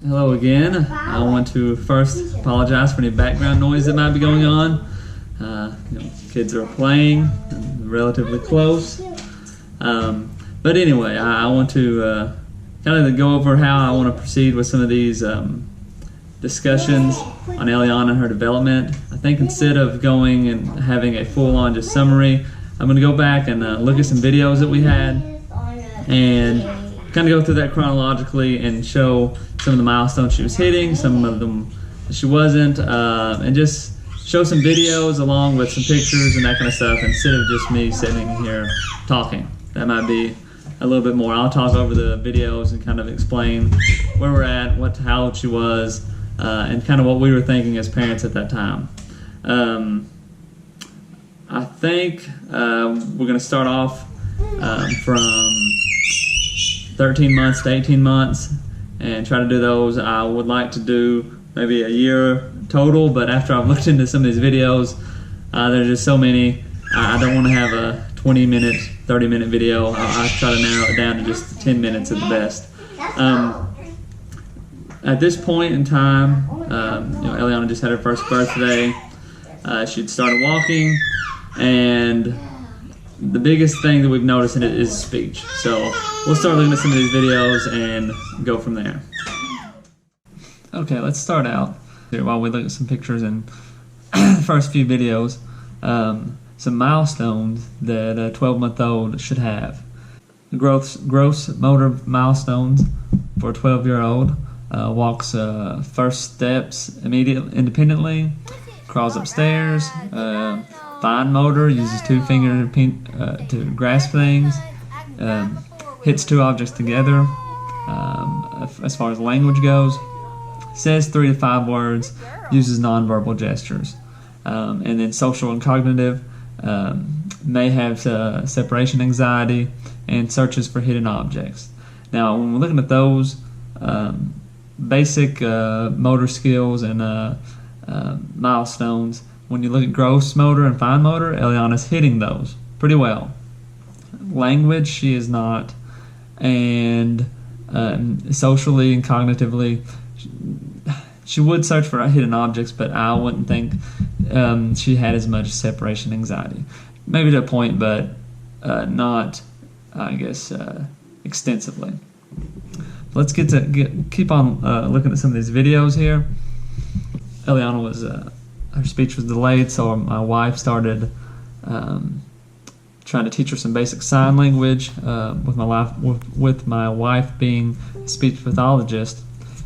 Hello again. I want to first apologize for any background noise that might be going on. Kids are playing relatively close. But anyway, I want to kind of go over how I want to proceed with some of these discussions on Elliana and her development. I think instead of going and having a full-on just summary, I'm going to go back and look at some videos that we had and kind of go through that chronologically and show some of the milestones she was hitting, some of them she wasn't, and just show some videos along with some pictures and that kind of stuff instead of just me sitting here talking. That might be a little bit more. I'll talk over the videos and kind of explain where we're at, how old she was, and kind of what we were thinking as parents at that time. I think we're going to start off from 13 months to 18 months and try to do those. I would like to do maybe a year total, but after I've looked into some of these videos, there's just so many. I don't want to have a 20-minute, 30-minute video. I try to narrow it down to just 10 minutes at the best. At this point in time, Elliana just had her first birthday. She'd started walking, and the biggest thing that we've noticed in it is speech. So we'll start looking at some of these videos and go from there. Okay, let's start out here while we look at some pictures and the first few videos. Some milestones that a 12-month-old should have. Gross motor milestones for a 12-year-old. Walks first steps immediately, independently, crawls upstairs. Fine motor, uses 2 fingers to grasp things, hits 2 objects together. As far as language goes, says 3 to 5 words, uses nonverbal gestures. And then social and cognitive, may have separation anxiety and searches for hidden objects. Now, when we're looking at those basic motor skills and milestones, when you look at gross motor and fine motor, Elliana's hitting those pretty well. Language, she is not. And socially and cognitively, she would search for hidden objects, but I wouldn't think she had as much separation anxiety. Maybe to a point, but not, I guess, extensively. Let's keep on looking at some of these videos here. Elliana was her speech was delayed, so my wife started trying to teach her some basic sign language. With my wife being a speech pathologist,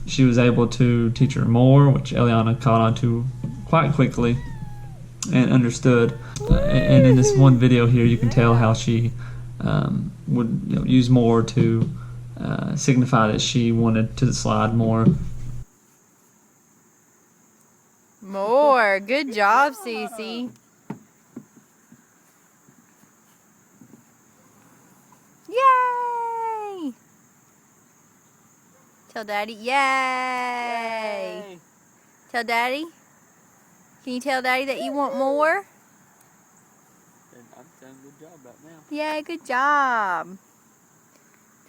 she was able to teach her more, which Elliana caught on to quite quickly and understood. And in this one video here, you can tell how she would use more to signify that she wanted to slide more. More. Good job, Cece. Yay! Tell Daddy, yay! Tell Daddy. Can you tell Daddy that you want more? I've done a good job right now. Yay, good job.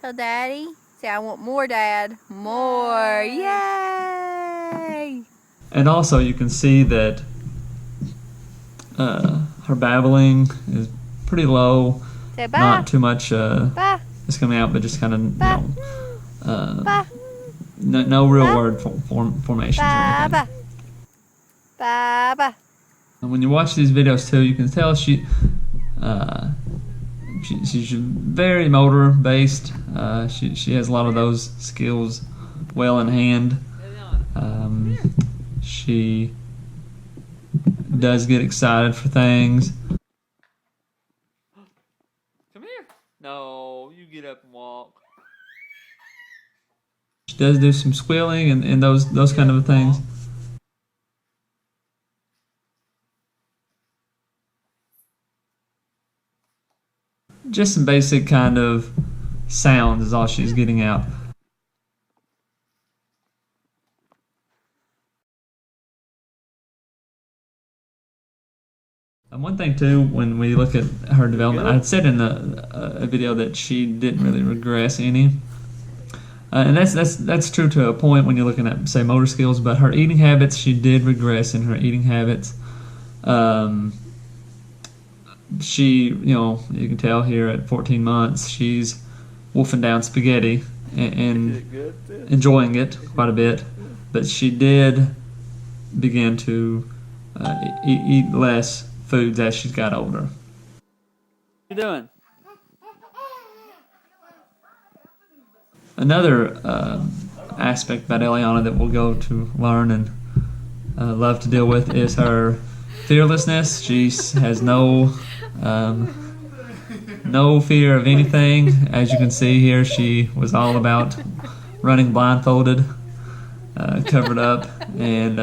Tell Daddy. Say, I want more, Dad. More. Yay! And also you can see that her babbling is pretty low. Say bye. Not too much Bye. is coming out, but just kind of, Bye. no real word formations or anything. Bye. Bye. Bye. And when you watch these videos too, you can tell she's very motor based. She has a lot of those skills well in hand. She does get excited for things. Come here. No, you get up and walk. She does do some squealing and those kind of things. Just some basic kind of sounds is all she's getting out. And one thing too, when we look at her development, I had said in a video that she didn't really regress any. And that's true to a point when you're looking at, say, motor skills. But her eating habits, she did regress in her eating habits. She, you can tell here at 14 months, she's wolfing down spaghetti and enjoying it quite a bit. But she did begin to eat less foods as she got older. What are you doing? Another aspect about Elliana that we'll go to learn and love to deal with is her fearlessness. She has no fear of anything. As you can see here, she was all about running blindfolded, covered up, and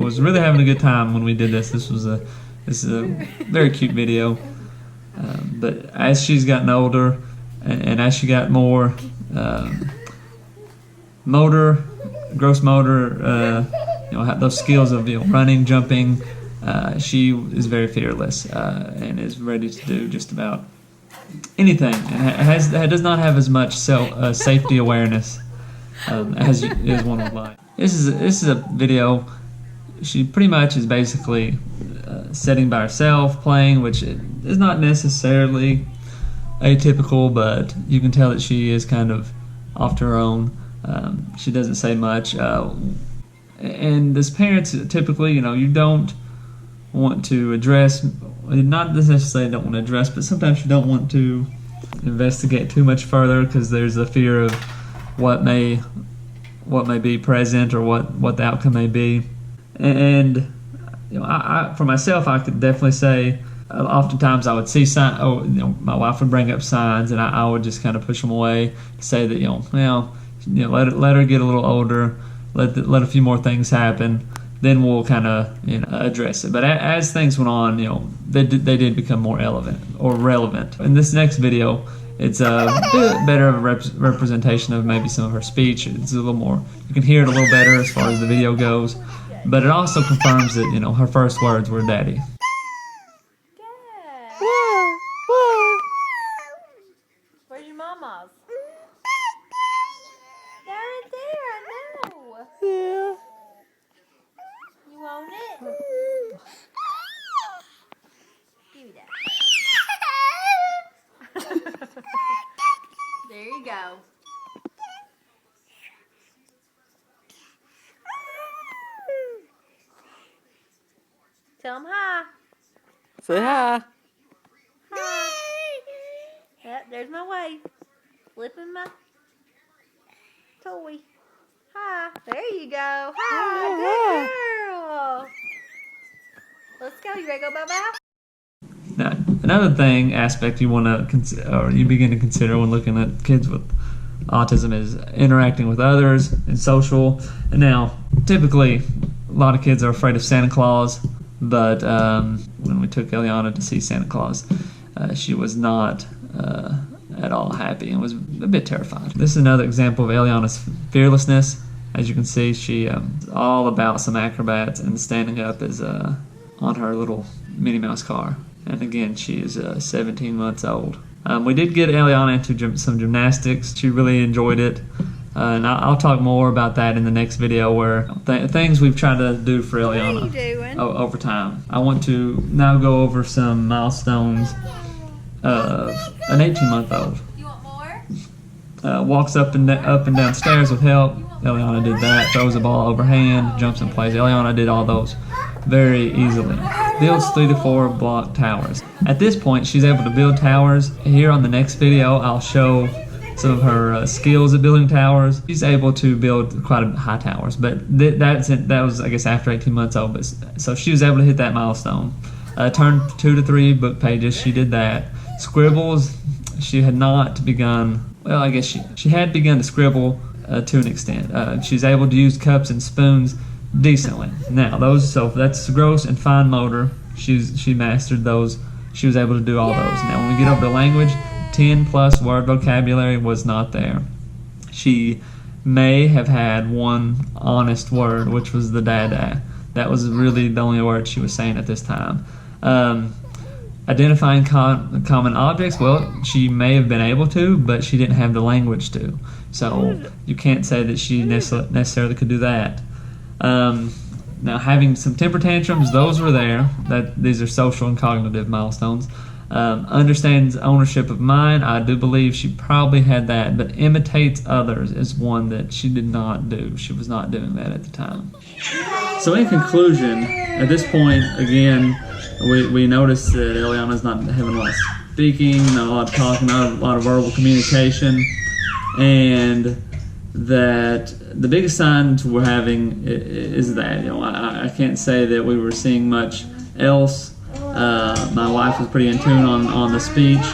was really having a good time when we did this. This is a very cute video. But as she's gotten older, and as she got more gross motor, those skills of running, jumping, she is very fearless and is ready to do just about anything, and does not have as much safety awareness as one would like. This is a video. She pretty much is basically sitting by herself playing, which is not necessarily atypical, but you can tell that she is kind of off to her own. She doesn't say much, and as parents, typically, you don't want to address, not necessarily don't want to address, but sometimes you don't want to investigate too much further because there's a fear of what may be present or what the outcome may be. And I for myself, I could definitely say, oftentimes I would see signs. My wife would bring up signs, and I would just kind of push them away to say that let her get a little older, let a few more things happen, then we'll kind of address it. But as things went on, they did become more relevant. In this next video, it's a bit better of a representation of maybe some of her speech. It's a little more, you can hear it a little better as far as the video goes. But it also confirms that, her first words were daddy. Where's your mama's? They're right there, I know. Yeah. You want it? Give me that. There you go. Tell them hi. Say hi. Hi. Yep, there's my wave. Flipping my toy. Hi. There you go. Hi. Good girl. Let's go. You ready to go bye-bye? Now, another aspect you want to consider, or you begin to consider when looking at kids with autism, is interacting with others and social. And now, typically, a lot of kids are afraid of Santa Claus, but when we took Elliana to see Santa Claus, she was not at all happy and was a bit terrified. This is another example of Elliana's fearlessness. As you can see, she is all about some acrobats, and standing up is on her little Minnie Mouse car. And again, she is 17 months old. We did get Elliana into some gymnastics. She really enjoyed it. And I'll talk more about that in the next video, where things we've tried to do for Elliana What are you doing? over time. I want to now go over some milestones of an 18-month-old. You want more? Walks up and down stairs with help. Elliana did that. Throws a ball overhand, jumps and plays. Elliana did all those very easily. Builds 3 to 4 block towers. At this point, she's able to build towers. Here on the next video, I'll show some of her skills at building towers. She's able to build quite high towers, but that was, I guess, after 18 months old. But so she was able to hit that milestone. Turn 2 to 3 book pages. She did that. Scribbles, she had not begun. Well, I guess she had begun to scribble to an extent. She's able to use cups and spoons decently. Now that's gross and fine motor. She mastered those. She was able to do all those. Now when we get over to language, 10+ word vocabulary was not there. She may have had one honest word, which was the dada. That was really the only word she was saying at this time. Identifying common objects, well, she may have been able to, but she didn't have the language to. So you can't say that she necessarily could do that. Now, having some temper tantrums, those were there. These are social and cognitive milestones. Understands ownership of mind. I do believe she probably had that, but imitates others is one that she did not do. She was not doing that at the time. So in conclusion, at this point, again, we notice that Elliana's not having a lot of speaking, not a lot of talking, not a lot of verbal communication, and that the biggest signs we're having is that, I can't say that we were seeing much else. My wife was pretty in tune on the speech.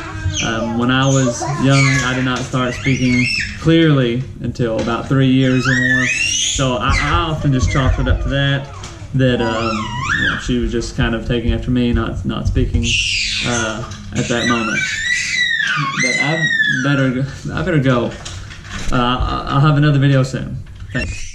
When I was young, I did not start speaking clearly until about 3 years or more. So I often just chalked it up to that she was just kind of taking after me, not speaking at that moment. But I better go. I'll have another video soon. Thanks.